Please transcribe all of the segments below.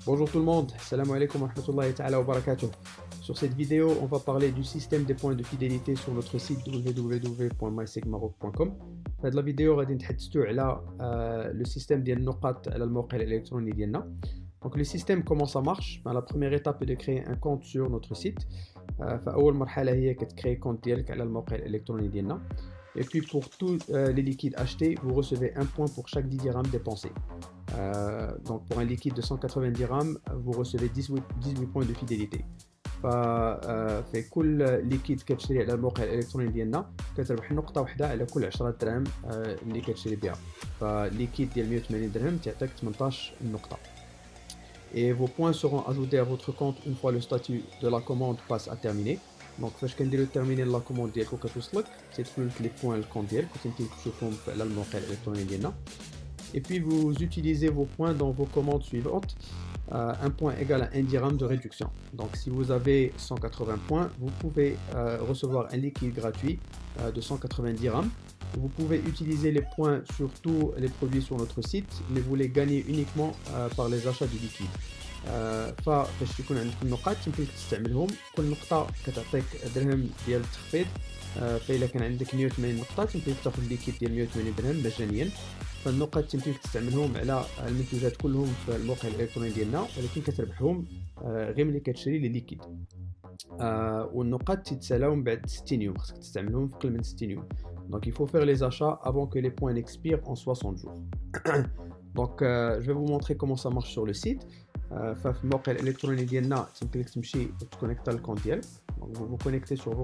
Bonjour tout le monde, salam alaikum wa rahmatullahi ta'ala wa barakatuh. Sur cette vidéo, on va parler du système des points de fidélité sur notre site www.mysegmaroc.com. في هذه la vidéo غادي نتحدثوا على le système ديال النقاط على الموقع الإلكتروني ديالنا. Donc le système comment ça marche? La première étape est de créer un compte sur notre site. فأول مرحلة هي كتكري compte ديالك على الموقع الإلكتروني ديالنا. Et puis pour tous les liquides achetés, vous recevez un point pour chaque 10 dirhams dépensés. Donc pour un liquide de 190 dirhams, vous recevez 18 points de fidélité. في كل ليكيد كتشري على الموقع الالكتروني ديالنا كتربح نقطه واحده على كل 10 دراهم اللي كتشري بها. فليكيد ديال 180 درهم تعطيك 18 نقطه. Et vos points seront ajoutés à votre compte une fois le statut de la commande passe à terminer. Donc فاش كنديروا terminer la commande ديالك وكتوصلك تيدخلوا لك لي بوين الكونت ديالك وتمشي تشوفهم على الموقع الالكتروني ديالنا. Et puis vous utilisez vos points dans vos commandes suivantes. Un point égale à 1 dirham de réduction. Donc si vous avez 180 points, vous pouvez recevoir un liquide gratuit de 180 dirhams. Vous pouvez utiliser les points sur tous les produits sur notre site, mais vous les gagnez uniquement par les achats du liquide. فاش يكون عندك النقاط يمكن لك تستعملهم كل نقطة كتعطيك درهم ديال التخفيض. فإلا كان عندك 180 نقطة يمكن لك تاخذ ليكيد ديال 180 درهم مجانيا. فالنقاط يمكن لك تستعملهم على المنتوجات كلهم في الموقع الإلكتروني ديالنا ولكن كتربحهم غير ملي كتشري لي ليكيد. والنقاط تتسالاو من بعد 60 يوم خاصك تستعملهم في أقل من 60 يوم. Donc il faut faire les achats avant que les points n'expirent en 60 jours. Donc je vais vous montrer comment ça marche sur le site. ففي الموقع الإلكتروني ديالنا يمكن لك تمشي وتكونيكتا الكونت ديالك. Donc vous vous connectez sur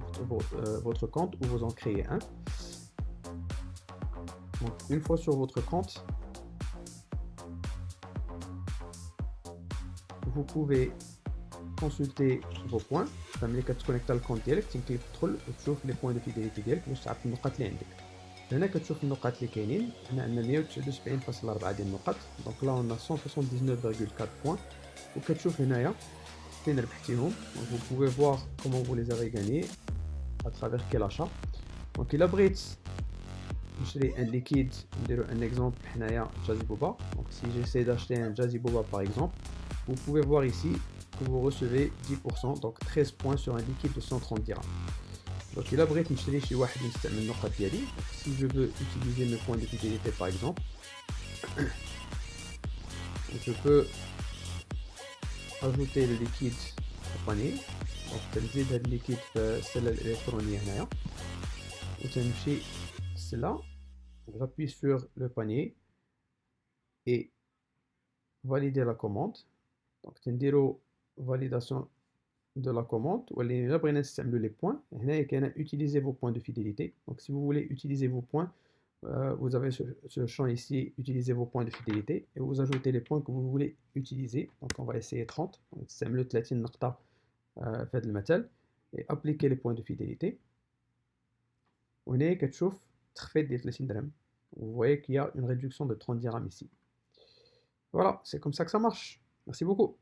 votre compte ou vous en créez un. Donc une fois sur votre compte, vous pouvez consulter vos points. ملي كتكونيكتا الكونت ديالك يمكن لك تدخل وتشوف لي بوين دو فيديليتي ديالك باش تعرف النقاط اللي عندك. هنا كتشوف النقاط اللي كاينين. هنا عندنا 179.4 ديال النقاط. دونك لا on a 179,4 points. وكتشوف هنايا فين ربحتيهم. Donc vous pouvez voir comment vous les avez gagnés à travers quel achat. Donc إلا بغيت نشري un liquide, نديرو un exemple حنايا Jazzy Boba. Donc si j'essaie d'acheter un Jazzy Boba par exemple, vous pouvez voir ici que vous recevez 10%, donc 13 points sur un liquide de 130 dirhams. Donc إلا بغيت نشري شي واحد نستعمل النقاط ديالي, si je veux utiliser mes points de fidélité par exemple, je peux ajouter le liquide au panier. Donc تنزيد هاد الليكيد في السلة الإلكترونية هنايا وتنمشي السلة. J'appuie sur le panier et valider la commande. Donc تنديرو validation de la commande. واللي إلا بغينا نستعملو les points هنايا كاينة utiliser vos points de fidélité. Donc si vous voulez utiliser vos points, vous avez ce champ ici, utiliser vos points de fidélité et vous ajoutez les points que vous voulez utiliser. Donc on va essayer 30. Donc نستعملو 30 نقطة في هذا المثال et appliquer les points de fidélité. وهنايا كتشوف تخفيض ديال 30 درهم. Vous voyez qu'il y a une réduction de 30 dirhams ici. Voilà, c'est comme ça que ça marche. Merci beaucoup.